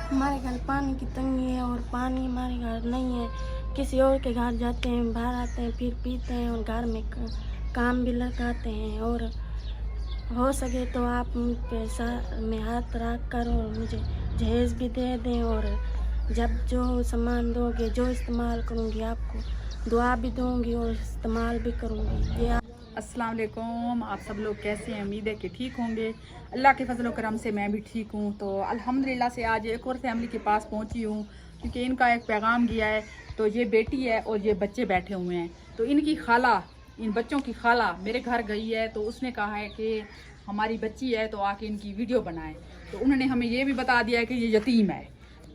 हमारे घर पानी की तंगी है और पानी हमारे घर नहीं है। किसी और के घर जाते हैं, बाहर आते हैं, फिर पीते हैं और घर में काम भी लगाते हैं। और हो सके तो आप मुझ पे सर में हाथ रख कर और मुझे जहेज भी दे दें। और जब जो सामान दोगे, जो इस्तेमाल करूँगी, आपको दुआ भी दूँगी और इस्तेमाल भी करूँगी। ये अस्सलाम वालेकुम, आप सब लोग कैसे हैं? उम्मीद है कि ठीक होंगे। अल्लाह के फजल करम से मैं भी ठीक हूँ। तो अल्हम्दुलिल्लाह से आज एक और फैमिली के पास पहुँची हूँ क्योंकि इनका एक पैगाम गया है। तो ये बेटी है और ये बच्चे बैठे हुए हैं। तो इनकी खाला, इन बच्चों की खाला मेरे घर गई है, तो उसने कहा है कि हमारी बच्ची है तो आके इनकी वीडियो बनाए। तो उन्होंने हमें ये भी बता दिया है कि ये यतीम है,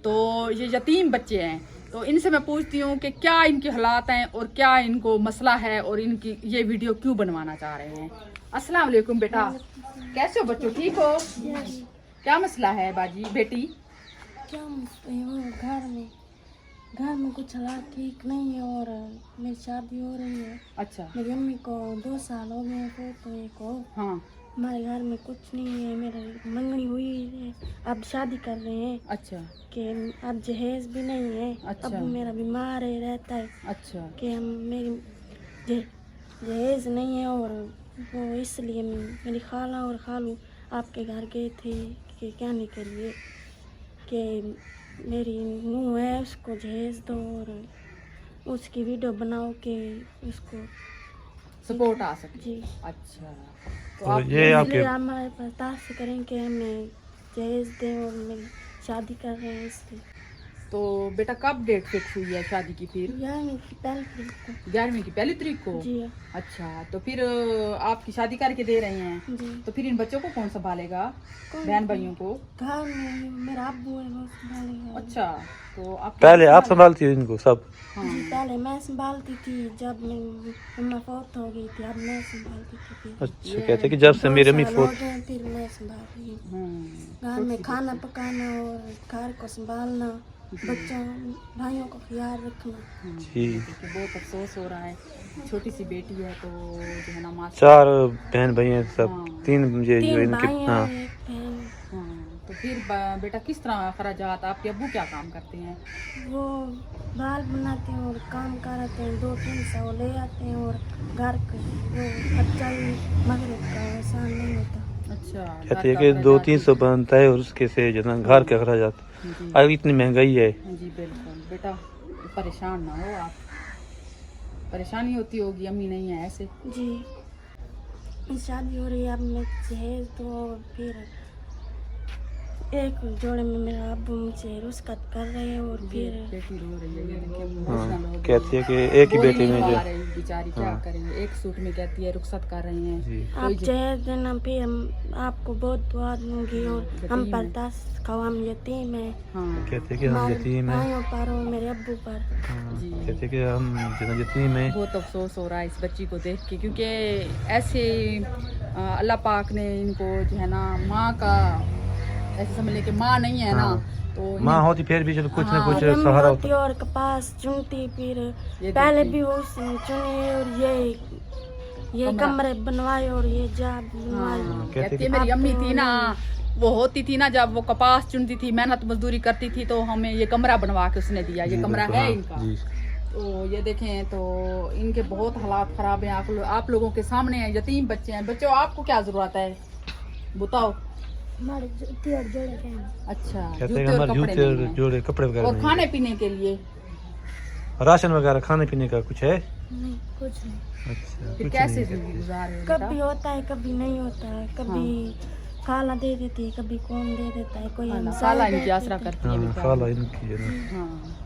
तो ये यतीम बच्चे हैं। तो इनसे मैं पूछती हूँ कि क्या इनके हालात हैं और क्या इनको मसला है और इनकी ये वीडियो क्यों बनवाना चाह रहे हैं। अस्सलाम वालेकुम बेटा, कैसे हो बच्चों, ठीक हो? क्या मसला है बाजी बेटी? क्या घर में कुछ हालात ठीक नहीं है और मेरी शादी हो रही है। अच्छा, मेरी अम्मी को 2 साल हो गए पोते को। हाँ, हमारे घर में कुछ नहीं है, मेरी मंगनी हुई है, अब शादी कर रहे हैं। अच्छा कि अब जहेज भी नहीं है। अच्छा। अब मेरा बीमार है रहता है अच्छा कि हम मेरी जहेज नहीं है। और वो इसलिए मेरी खाला और खालू आपके घर गए थे कि कहने के लिए कि मेरी नूह है, उसको जहेज दो और उसकी वीडियो बनाओ कि उसको सपोर्ट आ सके जी। अच्छा, तो तो आप ये आपके इसलिए हमारे पास ताश करें कि हमें जहेज दें और मेरी शादी कर रहे हैं इसलिए। तो बेटा कब डेट फिक्स हुई है शादी की? फिर 11वीं की पहली तारीख को। 11वीं की पहली तारीख को? जी अच्छा, तो फिर आपकी शादी करके दे रहे हैं, जी। तो फिर इन बच्चों को कौन संभालेगा, कौन? बहन भाइयों को? घर में मेरा अब्बू है, वो संभालेगा। अच्छा, तो आप पहले आप संभालती हो इनको सब? हाँ, जी, पहले मैं संभालती थी, जब मेरी अम्मा फौत हो गई थी, अब मैं संभालती थी। फिर अच्छा, कहते हैं कि जब से मेरी अम्मी 2 साल हो फोत गए, फिर मैं संभाल रही हूँ। हाँ, घर में खाना पकाना और घर को संभालना, बच्चों भाइयों का ख्याल रखना। जी। देखिए बहुत अफसोस हो रहा है, छोटी सी बेटी है तो जो है ना माँ 4 बहन भाई हैं सब। हाँ। 3 मुझे जो 3 इनके भाई हाँ और 1 बहन। हाँ, तो फिर बेटा किस तरह अखराजात, आपके अब्बू क्या काम करते हैं? वो बाल बनाते हैं और काम कराते हैं, 2-3 सौ ले आते हैं और घर का वो खर्चा भी मगरब का आसान नहीं होता। अच्छा, कहते हैं कि 200-300 बनता है और उसके से जो ना घर के अखराजात जी अब इतनी महंगाई है। जी बिल्कुल। बेटा परेशान ना हो आप, परेशानी होती होगी, अम्मी नहीं है ऐसे? जी, शादी हो रही है, अब मैं जहेज तो फिर एक जोड़े में मेरा अब्बू मुझे रुस्खत कर रहे हैं और फिर बेटी रो रही है, ये देखिए हाँ, इमोशनल हो गई कहती है कि एक ही बोल बेटी नहीं में पा जो रही बेचारी, क्या हाँ। करेंगे। एक सूट में कहती है रुखसत कर रहे हैं। जी। आप जहेज देना, फिर हम आपको बहुत दुआ दूंगी और हम बर्दाश्त खाओ, हम यतीम हैं। हाँ कहते हैं कि हम हमारे यतीम हैं। भाइयों पर और मेरे अब्बू पर। हाँ, जी। कहते हैं कि हम जो यतीम हैं। बहुत अफसोस हो रहा है इस बच्ची को देख के, क्योंकि ऐसे अल्लाह पाक ने इनको जो है ना माँ का ऐसे समझ ले कि माँ नहीं है ना, हाँ। तो माँ होती फिर भी चलो कुछ ना हाँ, कुछ मेरी अम्मी सहारा होती होता। और कपास चुनती, फिर ये पहले देखिए। भी वो चुनी और ये कमरे बनवाए और ये जाब बनवाए। हाँ, कहते कहती है कि- मेरी अम्मी थी ना, वो होती थी ना जब वो कपास चुनती थी, मेहनत मजदूरी करती थी, तो हमें ये कमरा बनवा के उसने दिया। ये जी, कमरा बिल्कुल, है हाँ, इनका। जी। तो ये देखें, तो इनके बहुत हालात खराब हैं, आप लोगों के सामने हैं, यतीम बच्चे हैं। बच्चों आपको क्या जरूरत है बताओ? हमारे जूते और जोड़े हैं। अच्छा, कहते हैं जूते कि और हमारे कपड़े जूते नहीं और हैं। जोड़े कपड़े वगैरह और नहीं खाने पीने के लिए है। राशन वगैरह खाने पीने का कुछ है? नहीं, कुछ नहीं। अच्छा, फिर कुछ कैसे नहीं है। जिंदगी गुजार रहे हो कभी बेटा? होता है, कभी नहीं होता है, कभी खाला दे देती है, कभी कौन दे देता है, कोई खाला हमसाया इनकी दे आसरा देते हैं। करती है हाँ, बेचारी। खाला इनकी है ना। हाँ,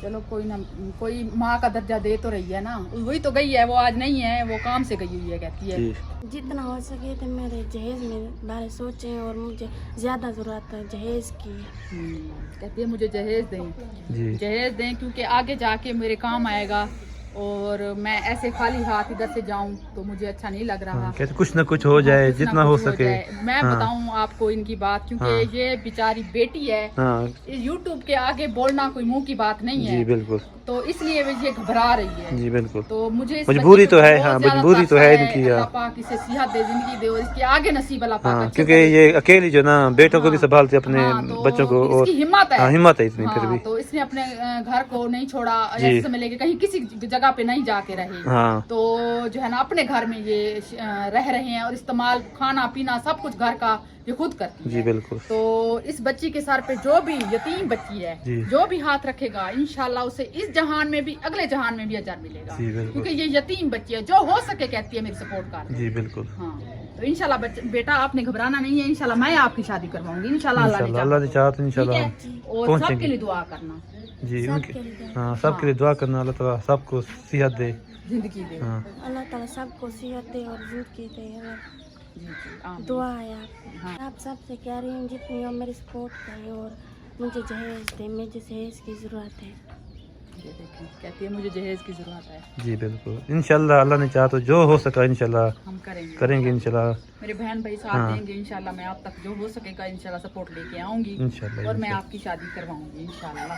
चलो कोई ना, कोई माँ का दर्जा दे तो रही है ना। वही तो गई है, वो आज नहीं है, वो काम से गई हुई है, कहती है। जी। जितना हो सके तो मेरे जहेज में बारे सोचें और मुझे ज़्यादा ज़रूरत है जहेज की। कहती है मुझे जहेज दें, जी। जहेज दें, क्योंकि आगे जाके मेरे काम आएगा। اور میں ایسے خالی ہاتھ ادھر سے جاؤں تو مجھے اچھا نہیں لگ رہا. کہتے کچھ نہ کچھ ہو جائے کچھ نہ جتنا ہو کچھ سکے. جائے. میں بتاؤں آپ کو ان کی بات کیونکہ یہ بیچاری بیٹی ہے. ہاں یوٹیوب کے آگے بولنا کوئی منہ کی بات نہیں ہے. جی بالکل. تو اس لیے یہ گھبرا رہی ہے. جی بالکل. تو مجھے مجبوری تو ہے. ہاں مجبوری تو ہے ان کی. اللہ پاک اسے صحت دے, زندگی دے اور اس کے آگے نصیب اللہ پاک. ہاں کیونکہ یہ اکیلی جو نا بیٹوں کو بھی سنبھالتے اپنے بچوں کو, اور اس کی ہمت ہے. ہمت ہے اتنی پھر بھی. تو اس نے اپنے گھر کو نہیں چھوڑا, ایسے سمجھ لے کہ کہیں کسی جگہ پہ نہیں جا کے رہے. ہاں تو جو ہے نا اپنے گھر میں یہ رہ رہے ہیں اور استعمال کھانا پینا سب کچھ گھر کا یہ خود کرتی ہے. جی بالکل. تو اس بچی کے سر پہ جو بھی یتیم بچی ہے جو بھی ہاتھ رکھے گا انشاءاللہ اسے اس جہان میں بھی اگلے جہان میں بھی اجر ملے گا. کیونکہ یہ یتیم بچی ہے, جو ہو سکے کہتی ہے میری سپورٹ کر. جی بالکل. ہاں تو انشاءاللہ بیٹا آپ نے گھبرانا نہیں ہے. انشاءاللہ میں آپ کی شادی کرواؤں گی انشاءاللہ. اللہ نے چاہا تو انشاءاللہ اور سب کے لیے دعا کرنا. جی ان کی ہاں سب کے لیے دعا کرنا. اللہ تعالیٰ سب کو صحت دے, زندگی دے. ہاں اللہ تعالیٰ سب کو صحت دے اور زندگی دے. دعا ہے آپ سب سے کہہ رہی ہوں جتنی ہو میری سپورٹ کریں اور مجھے جہیز دے. مجھے جہیز کی ضرورت ہے. کہتی ہے مجھے جہیز کی ضرورت ہے. جی بالکل. انشاءاللہ اللہ نے چاہا تو جو ہو سکا انشاءاللہ ہم کریں گے انشاءاللہ. میرے بہن بھائی ساتھ دیں گے انشاءاللہ. میں آپ تک جو ہو سکے گا انشاءاللہ سپورٹ لے کے آؤں گی انشاءاللہ اور میں آپ کی شادی کرواؤں گی انشاءاللہ.